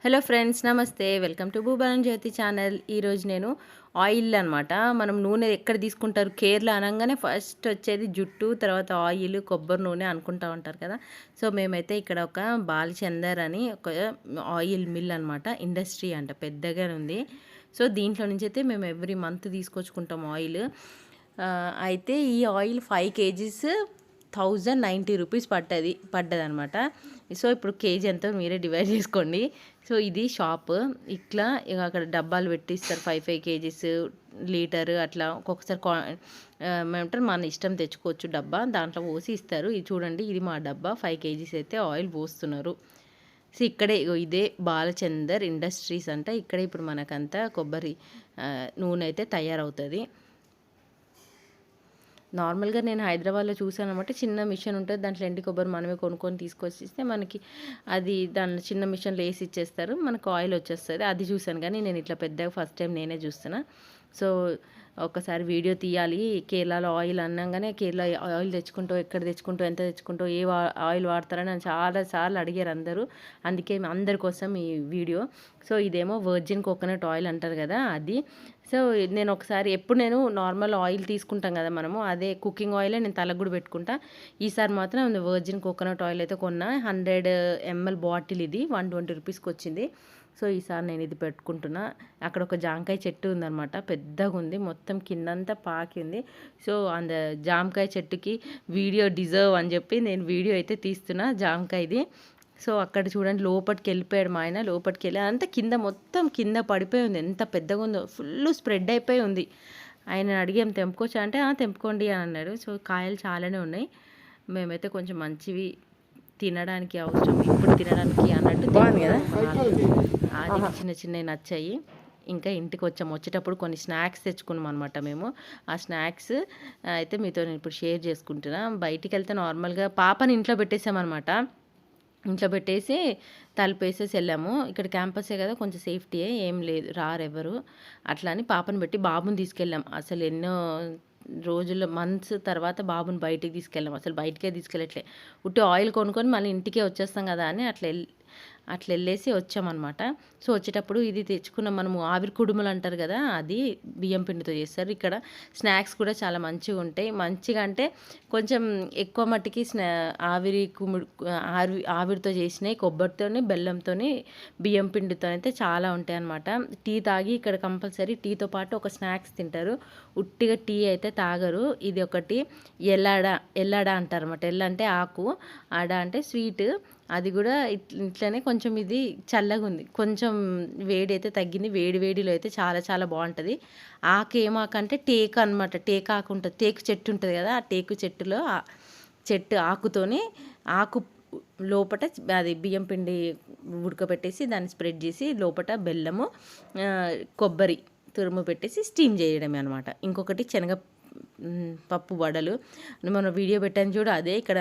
Hello friends, నమస్తే. Welcome to BoobalanJyothi channel. ఈరోజు నేను ఆయిల్ అనమాట. మనం నూనె ఎక్కడ తీసుకుంటారు? కేరళ అనగానే ఫస్ట్ వచ్చేది జుట్టు, తర్వాత ఆయిల్, కొబ్బరి నూనె అనుకుంటా ఉంటారు కదా. సో మేమైతే ఇక్కడ ఒక బాలచందర్ అని ఒక ఆయిల్ మిల్ అనమాట, ఇండస్ట్రీ అంట, పెద్దగా ఉంది. సో దీంట్లో నుంచి అయితే మేము ఎవ్రీ మంత్ తీసుకొచ్చుకుంటాం ఆయిల్. అయితే ఈ ఆయిల్ 5 kgs 1090 రూపీస్ పడ్డదనమాట. సో ఇప్పుడు కేజీ ఎంతో మీరే డివైడ్ చేసుకోండి. సో ఇది షాప్. ఇట్లా ఇక అక్కడ డబ్బాలు పెట్టి ఇస్తారు, 5 kgs, లీటర్ అట్లా. ఒక్కొక్కసారి ఏమంటారు, మన ఇష్టం తెచ్చుకోవచ్చు డబ్బా, దాంట్లో పోసి ఇస్తారు. ఇది చూడండి, ఇది మా డబ్బా 5 kgs అయితే ఆయిల్ పోస్తున్నారు. సో ఇక్కడే ఇదే బాలచందర్ ఇండస్ట్రీస్ అంట. ఇక్కడే ఇప్పుడు మనకంతా కొబ్బరి నూనె అయితే తయారవుతుంది. నార్మల్గా నేను హైదరాబాద్లో చూసాను అనమాట. చిన్న మిషన్ ఉంటుంది, దాంట్లో ఎండి కొబ్బరి మనమే కొనుక్కొని తీసుకొచ్చి ఇస్తే మనకి అది దాంట్లో చిన్న మిషన్లో వేసి ఇచ్చేస్తారు, మనకు ఆయిల్ వచ్చేస్తుంది. అది చూసాను, కానీ నేను ఇట్లా పెద్దగా ఫస్ట్ టైం నేనే చూస్తున్నా. సో ఒకసారి వీడియో తీయాలి. కేరళలో ఆయిల్ అన్నాగానే కేరళ ఆయిల్ తెచ్చుకుంటావు, ఎక్కడ తెచ్చుకుంటావు, ఎంత తెచ్చుకుంటావు, ఏ ఆయిల్ వాడతారని నన్ను చాలాసార్లు అడిగారు అందరూ. అందుకే అందరి కోసం ఈ వీడియో. సో ఇదేమో వర్జిన్ కోకోనట్ ఆయిల్ అంటారు కదా, అది. సో నేను ఒకసారి ఎప్పుడు నేను నార్మల్ ఆయిల్ తీసుకుంటాం కదా మనము, అదే కుకింగ్ ఆయిలే నేను తలకు కూడా పెట్టుకుంటా. ఈసారి మాత్రం వర్జిన్ కోకోనట్ ఆయిల్ అయితే కొన్నా. 100 ml బాటిల్, ఇది 120 రూపీస్కి వచ్చింది. సో ఈసారి నేను ఇది పెట్టుకుంటున్నా. అక్కడ ఒక జామకాయ చెట్టు ఉందన్నమాట, పెద్దగా ఉంది, మొత్తం కిందంతా పాకి ఉంది. సో అంద జామకాయ చెట్టుకి వీడియో డిజర్వ్ అని చెప్పి నేను వీడియో అయితే తీస్తున్నా జామకాయది. సో అక్కడ చూడండి, లోపలికి వెళ్ళిపోయాడు మా ఆయన. లోపలికి వెళ్ళి అంతా కింద, మొత్తం కింద పడిపోయి ఉంది. ఎంత పెద్దగా ఉందో, ఫుల్ స్ప్రెడ్ అయిపోయి ఉంది. ఆయన అడిగాం తెంపుకోవచ్చా అంటే తెంపుకోండి అని అన్నాడు. సో కాయలు చాలానే ఉన్నాయి. మేమైతే కొంచెం మంచివి తినడానికి అవసరం, ఇప్పుడు తినడానికి అన్నట్టు బాగుంది కదా. అది చిన్న చిన్నవి నచ్చాయి. ఇంకా ఇంటికి వచ్చేటప్పుడు కొన్ని స్నాక్స్ తెచ్చుకున్నాం అనమాట మేము. ఆ స్నాక్స్ అయితే మీతో నేను ఇప్పుడు షేర్ చేసుకుంటున్నా. బయటికి వెళ్తే నార్మల్గా పాపని ఇంట్లో పెట్టేసామన్నమాట. ఇంట్లో పెట్టేసి తలుపేసేసి వెళ్ళాము. ఇక్కడ క్యాంపసే కదా, కొంచెం సేఫ్టీయే, ఏం లేదు, రారెవరు. అట్లా అని పాపను పెట్టి బాబుని తీసుకెళ్ళాం. అసలు ఎన్నో రోజుల్లో మంత్స్ తర్వాత బాబుని బయటికి తీసుకెళ్ళాం. అసలు బయటికే తీసుకెళ్ళట్లే. ఉట్టి ఆయిల్ కొనుక్కొని మళ్ళీ ఇంటికే వచ్చేస్తాం కదా అని అట్లా వెళ్ళేసి వచ్చామన్నమాట. సో వచ్చేటప్పుడు ఇది తెచ్చుకున్నాం మనము, ఆవిరి కుడుములు అంటారు కదా, అది బియ్యం పిండితో చేస్తారు. ఇక్కడ స్నాక్స్ కూడా చాలా మంచిగా ఉంటాయి. మంచిగా అంటే కొంచెం ఎక్కువ మట్టికి ఆవిరితో చేసినాయి, కొబ్బరితోని, బెల్లంతోని, బియ్యం పిండితో అయితే చాలా ఉంటాయి అన్నమాట. టీ తాగి ఇక్కడ కంపల్సరీ టీతో పాటు ఒక స్నాక్స్ తింటారు. ఉట్టిగా టీ అయితే తాగరు. ఇది ఒకటి ఎల్లాడ అంటారు అన్నమాట. ఎల్ల అంటే ఆకు, ఆడ అంటే స్వీట్. అది కూడా ఇట్లనే కొంచెం ఇది చల్లగా ఉంది, కొంచెం వేడి అయితే తగ్గింది. వేడిలో అయితే చాలా చాలా బాగుంటుంది. ఆకు ఏమాకంటే టేకు అనమాట. టేకు ఆకు ఉంటుంది, టేకు చెట్టు ఉంటుంది కదా, ఆ టేకు చెట్టులో చెట్టు ఆకుతోని, ఆకు లోపట అది బియ్యం పిండి ఉడకబెట్టేసి దాన్ని స్ప్రెడ్ చేసి లోపట బెల్లము, కొబ్బరి తురుము పెట్టేసి స్టీమ్ చేయడమే అనమాట. ఇంకొకటి పప్పు వడలు, మనం వీడియో పెట్టాను చూడు, అదే ఇక్కడ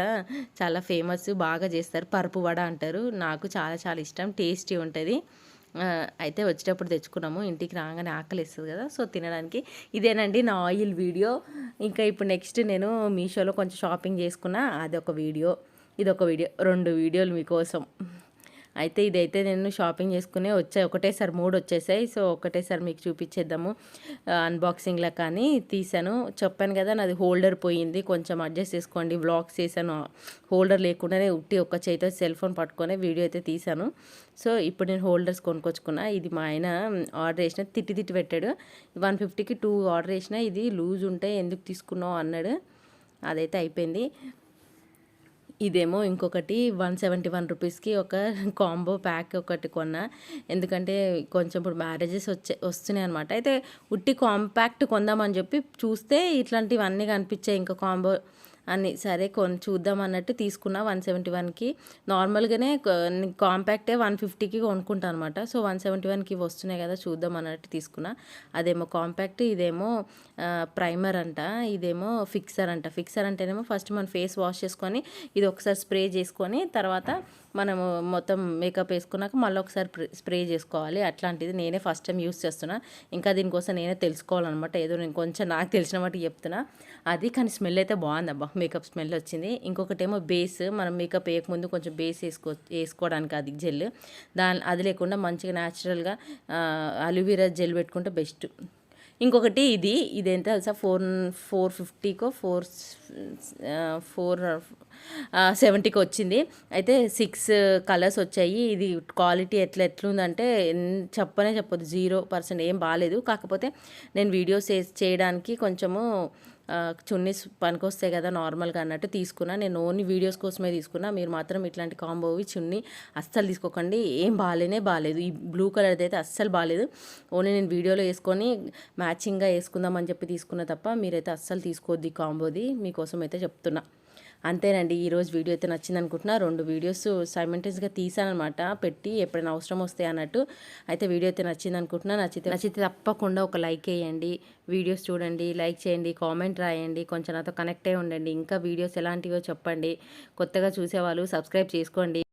చాలా ఫేమస్, బాగా చేస్తారు. పరుపు వడ అంటారు. నాకు చాలా చాలా ఇష్టం, టేస్టీ ఉంటుంది. అయితే వచ్చేటప్పుడు తెచ్చుకున్నాము. ఇంటికి రాగానే ఆకలిస్తుంది కదా, సో తినడానికి. ఇదేనండి నా ఆయిల్ వీడియో. ఇంకా ఇప్పుడు నెక్స్ట్ నేను మీషోలో కొంచెం షాపింగ్ చేసుకున్నా, అదొక వీడియో, ఇదొక వీడియో, 2 వీడియోలు మీకోసం. అయితే ఇదైతే నేను షాపింగ్ చేసుకునే ఒకటేసారి 3 వచ్చేసాయి. సో ఒకటేసారి మీకు చూపించేద్దాము అన్బాక్సింగ్లో. కానీ తీసాను, చెప్పాను కదా నాది హోల్డర్ పోయింది, కొంచెం అడ్జస్ట్ చేసుకోండి. వ్లాగ్స్ చేశాను హోల్డర్ లేకుండానే, ఉట్టి ఒక్క చేతితో సెల్ ఫోన్ పట్టుకొని వీడియో అయితే తీసాను. సో ఇప్పుడు నేను హోల్డర్స్ కొనుక్కొచ్చుకున్నా. ఇది మా ఆయన ఆర్డర్ చేసిన, తిట్టి పెట్టాడు. 150కి 2 ఆర్డర్ చేసిన, ఇది లూజ్ ఉంటాయి ఎందుకు తీసుకున్నావు అన్నాడు. అదైతే అయిపోయింది. ఇదేమో ఇంకొకటి 171 రూపీస్కి ఒక కాంబో ప్యాక్ ఒకటి కొన్నా. ఎందుకంటే కొంచెం ఇప్పుడు మ్యారేజెస్ వస్తున్నాయి అనమాట. అయితే ఉట్టి కాంపాక్ట్ కొందామని చెప్పి చూస్తే ఇట్లాంటివన్నీ కనిపించాయి, ఇంకా కాంబో అని. సరే చూద్దాం అన్నట్టు తీసుకున్నా. 171కి నార్మల్గానే కాంపాక్టే 150కి కొనుక్కుంటాను అనమాట. సో 171కి వస్తున్నాయి కదా, చూద్దాం అన్నట్టు తీసుకున్నా. అదేమో కాంపాక్ట్, ఇదేమో ప్రైమర్ అంట, ఇదేమో ఫిక్సర్ అంట. ఫిక్సర్ అంటేనేమో ఫస్ట్ మనం ఫేస్ వాష్ చేసుకొని ఇది ఒకసారి స్ప్రే చేసుకొని తర్వాత మనము మొత్తం మేకప్ వేసుకున్నాక మళ్ళీ ఒకసారి స్ప్రే చేసుకోవాలి. అట్లాంటిది నేనే ఫస్ట్ టైం యూస్ చేస్తున్నా. ఇంకా దీనికోసం నేనే తెలుసుకోవాలన్నమాట. ఏదో నేను కొంచెం నాకు తెలిసిన మట్టుకు చెప్తున్నా. అది కానీ స్మెల్ అయితే బాగుందబ్బా, మేకప్ స్మెల్ వచ్చింది. ఇంకొకటేమో బేస్, మనం మేకప్ వేయకముందు కొంచెం బేస్ వేసుకోవడానికి అది జెల్, అది లేకుండా మంచిగా న్యాచురల్గా అలోవెరా జెల్ పెట్టుకుంటే బెస్ట్. ఇంకొకటి ఇది ఎంత తెలుసా, 450కో 470కి వచ్చింది. అయితే 6 కలర్స్ వచ్చాయి. ఇది క్వాలిటీ ఎట్లుందంటే చెప్పొద్దు, 0% ఏం బాగాలేదు. కాకపోతే నేను వీడియోస్ చేయడానికి కొంచెము చున్నీస్ పనికొస్తాయి కదా నార్మల్గా అన్నట్టు తీసుకున్నా. నేను ఓన్లీ వీడియోస్ కోసమే తీసుకున్నా. మీరు మాత్రం ఇట్లాంటి కాంబోవి చున్నీ అస్సలు తీసుకోకండి, ఏం బాగాలేదు. ఈ బ్లూ కలర్ది అయితే అస్సలు బాగాలేదు. ఓన్లీ నేను వీడియోలో వేసుకొని మ్యాచింగ్గా వేసుకుందామని చెప్పి తీసుకున్నా తప్ప మీరైతే అస్సలు తీసుకోవద్దు ఈ కాంబోది, మీకోసం అయితే చెప్తున్నా. అంతేనండి, ఈరోజు వీడియో అయితే నచ్చింది అనుకుంటున్నా. 2 వీడియోస్ సైమల్టేనియస్గా తీసానమాట, పెట్టి ఎప్పుడైనా అవసరం వస్తాయి అన్నట్టు. అయితే వీడియో అయితే నచ్చింది అనుకుంటున్నా. నచ్చితే తప్పకుండా ఒక లైక్ వేయండి, వీడియోస్ చూడండి, లైక్ చేయండి, కామెంట్ రాయండి, కొంచెం నాతో కనెక్ట్ అయి ఉండండి. ఇంకా వీడియోస్ ఎలాంటివో చెప్పండి. కొత్తగా చూసేవాళ్ళు సబ్స్క్రైబ్ చేసుకోండి.